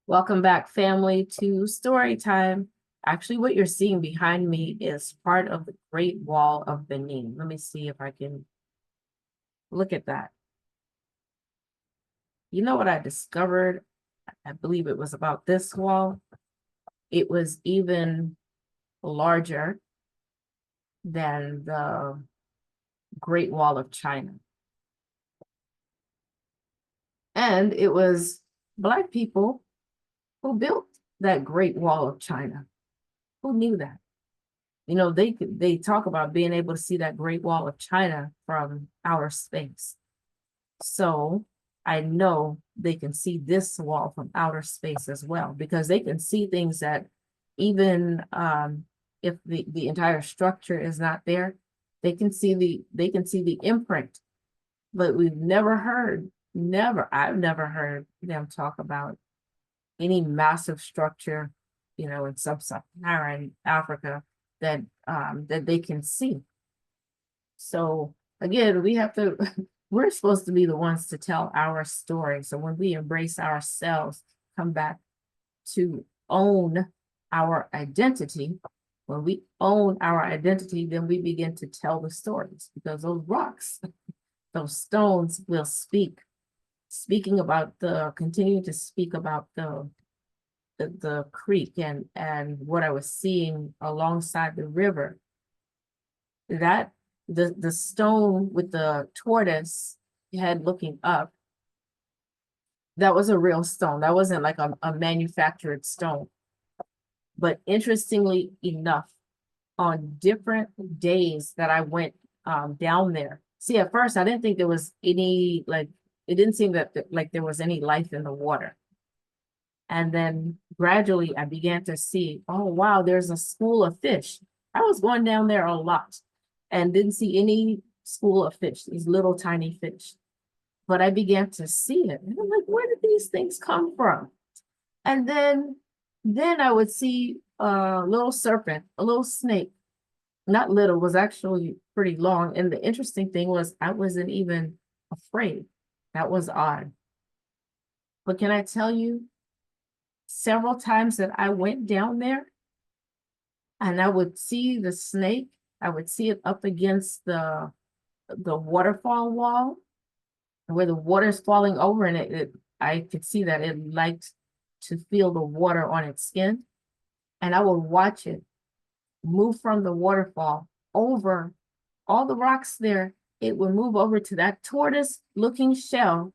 Welcome back, family, to story time. Actually, what you're seeing behind me is part of the Great Wall of Benin. Let me see if I can look at that. You know what I discovered? I believe it was about this wall. It was even larger than the Great Wall of China. And it was Black people who built that Great Wall of China. Who knew that? You know, they talk about being able to see that Great Wall of China from outer space. So I know they can see this wall from outer space as well, because they can see things that even if the entire structure is not there, they can see the imprint. But we've I've never heard them talk about any massive structure, you know, in sub-Saharan Africa that they can see. So again, we have to we're supposed to be the ones to tell our story. So when we embrace ourselves, come back to own our identity, when we own our identity, then we begin to tell the stories, because those rocks, those stones will speaking about continuing to speak about the creek and what I was seeing alongside the river. That the stone with the tortoise head looking up, that was a real stone. That wasn't like a manufactured stone. But interestingly enough, on different days that I went down there, see, at first I didn't think there was any, like, it didn't seem that like there was any life in the water. And then gradually I began to see, oh, wow, there's a school of fish. I was going down there a lot and didn't see any school of fish, these little tiny fish. But I began to see it. And I'm like, where did these things come from? And then I would see a little serpent, a little snake, not little, was actually pretty long. And the interesting thing was I wasn't even afraid. That was odd. But can I tell you, several times that I went down there and I would see the snake, I would see it up against the waterfall wall where the water is falling over, and I could see that it liked to feel the water on its skin. And I would watch it move from the waterfall over all the rocks there. It would move over to that tortoise looking shell,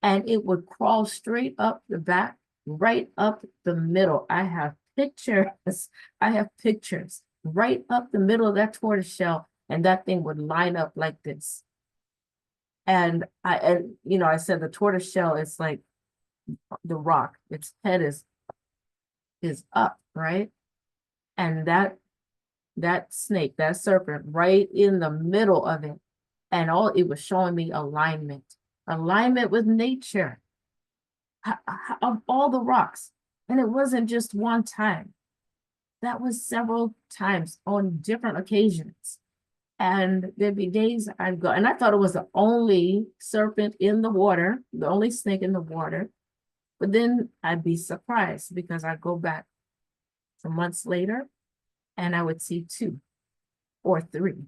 and it would crawl straight up the back, right up the middle. I have pictures. I have pictures right up the middle of that tortoise shell, and that thing would line up like this. And you know, I said the tortoise shell is like the rock. Its head is up, right? And that snake, that serpent, right in the middle of it, and all it was showing me alignment with nature of all the rocks. And it wasn't just one time. That was several times on different occasions. And there'd be days I'd go, and I thought it was the only serpent in the water, the only snake in the water. But then I'd be surprised because I'd go back some months later and I would see two or three.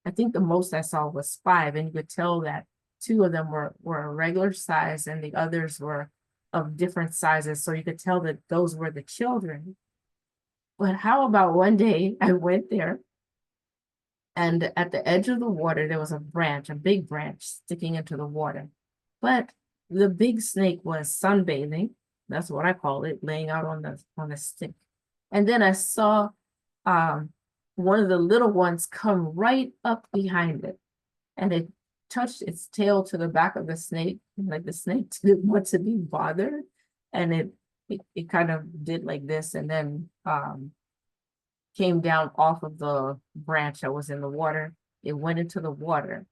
I think the most I saw was five, and you could tell that two of them were a regular size and the others were of different sizes. So you could tell that those were the children. But how about one day I went there, and at the edge of the water, there was a branch, a big branch sticking into the water. But the big snake was sunbathing. That's what I call it, laying out on the stick. And then I saw one of the little ones come right up behind it, and it touched its tail to the back of the snake, like the snake didn't want to be bothered, and it kind of did like this, and then came down off of the branch that was in the water. It went into the water.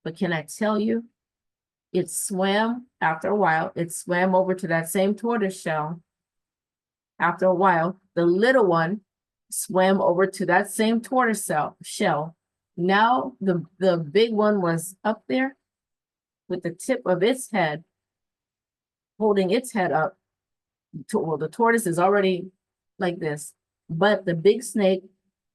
But can I tell you, it swam after a while, it swam over to that same tortoise shell. After a while, the little one swam over to that same tortoise shell. Now the big one was up there with the tip of its head, holding its head up, well, the tortoise is already like this, but the big snake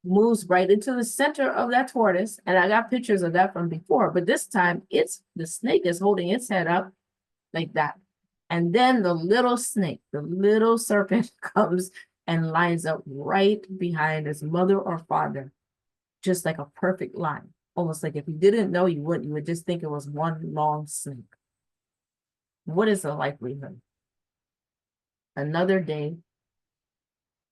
moves right into the center of that tortoise. And I got pictures of that from before, but this time the snake is holding its head up like that. And then the little snake, the little serpent comes and lines up right behind his mother or father, just like a perfect line. Almost like if you didn't know, you would just think it was one long snake. What is the likelihood? Another day,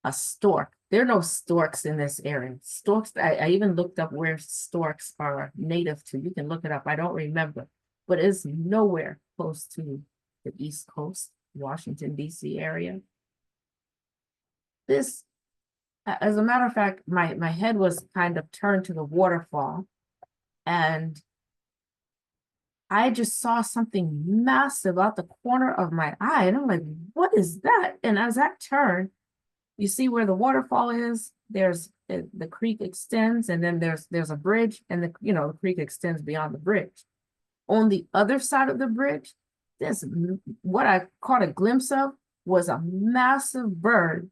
a stork. There are no storks in this area. Storks, I even looked up where storks are native to. You can look it up. I don't remember, but it's nowhere close to the East Coast, Washington, D.C. area. This, as a matter of fact, my head was kind of turned to the waterfall, and I just saw something massive out the corner of my eye. And I'm like, what is that? And as I turned, you see where the waterfall is, there's the creek extends, and then there's a bridge, and the creek extends beyond the bridge. On the other side of the bridge, there's what I caught a glimpse of was a massive bird,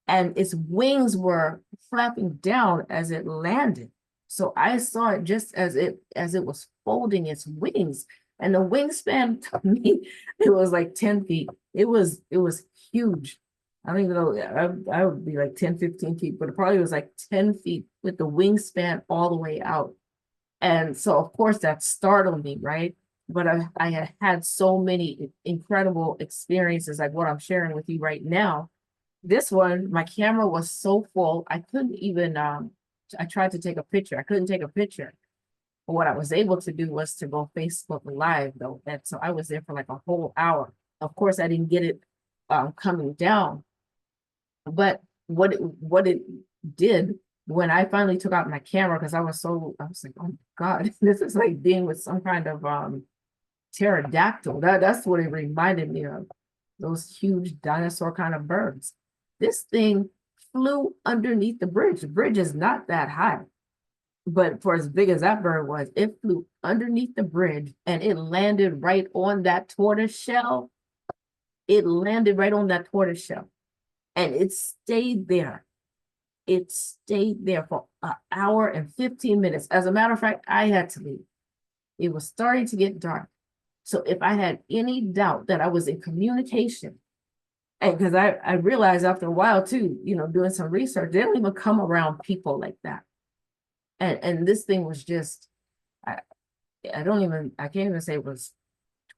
and its wings were flapping down as it landed. So I saw it just as it was folding its wings, and the wingspan to me, it was like 10 feet. It was huge. I don't even know, I would be like 10, 15 feet, but it probably was like 10 feet with the wingspan all the way out. And so, of course, that startled me, right? But I had had so many incredible experiences like what I'm sharing with you right now. This one, my camera was so full, I couldn't even, I tried to take a picture. I couldn't take a picture. But what I was able to do was to go Facebook Live, though. And so I was there for like a whole hour. Of course, I didn't get it coming down. But what it did when I finally took out my camera, because I was like, oh my God, this is like being with some kind of pterodactyl. That's what it reminded me of. Those huge dinosaur kind of birds. This thing flew underneath the bridge. The bridge is not that high, but for as big as that bird was, it flew underneath the bridge and it landed right on that tortoise shell. It landed right on that tortoise shell. And it stayed there. It stayed there for an hour and 15 minutes. As a matter of fact, I had to leave. It was starting to get dark. So if I had any doubt that I was in communication, and because I realized after a while too, doing some research, they don't even come around people like that. And this thing was just, I can't even say it was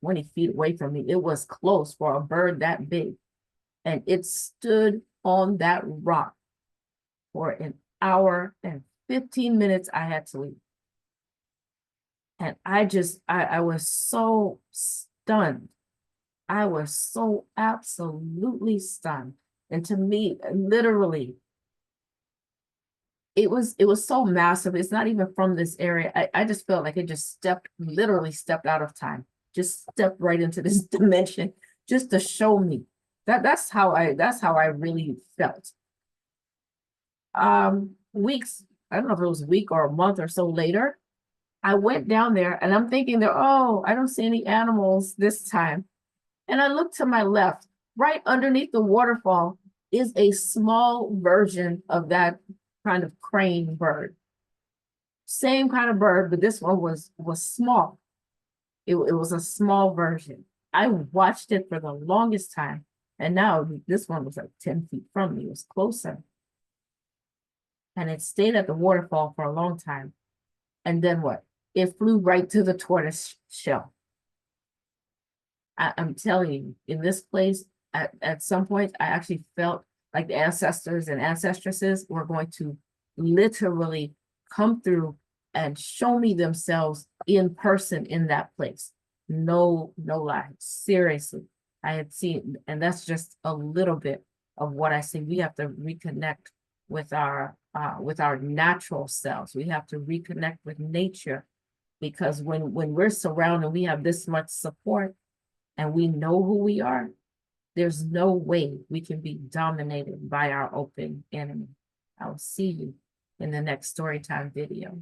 20 feet away from me. It was close for a bird that big. And it stood on that rock for an hour and 15 minutes. I had to leave. And I was so stunned. I was so absolutely stunned. And to me, literally, it was so massive. It's not even from this area. I just felt like it just literally stepped out of time, just stepped right into this dimension just to show me. That's how I really felt. Weeks, I don't know if it was a week or a month or so later, I went down there and I'm thinking that, oh, I don't see any animals this time. And I looked to my left, right underneath the waterfall is a small version of that kind of crane bird. Same kind of bird, but this one was small. It was a small version. I watched it for the longest time. And now this one was like 10 feet from me. It was closer. And it stayed at the waterfall for a long time. And then what? It flew right to the tortoise shell. I'm telling you, in this place, at some point, I actually felt like the ancestors and ancestresses were going to literally come through and show me themselves in person in that place. No lie, seriously. I had seen, and that's just a little bit of what I see. We have to reconnect with our natural selves. We have to reconnect with nature, because when we're surrounded, we have this much support, and we know who we are. There's no way we can be dominated by our open enemy. I will see you in the next Storytime video.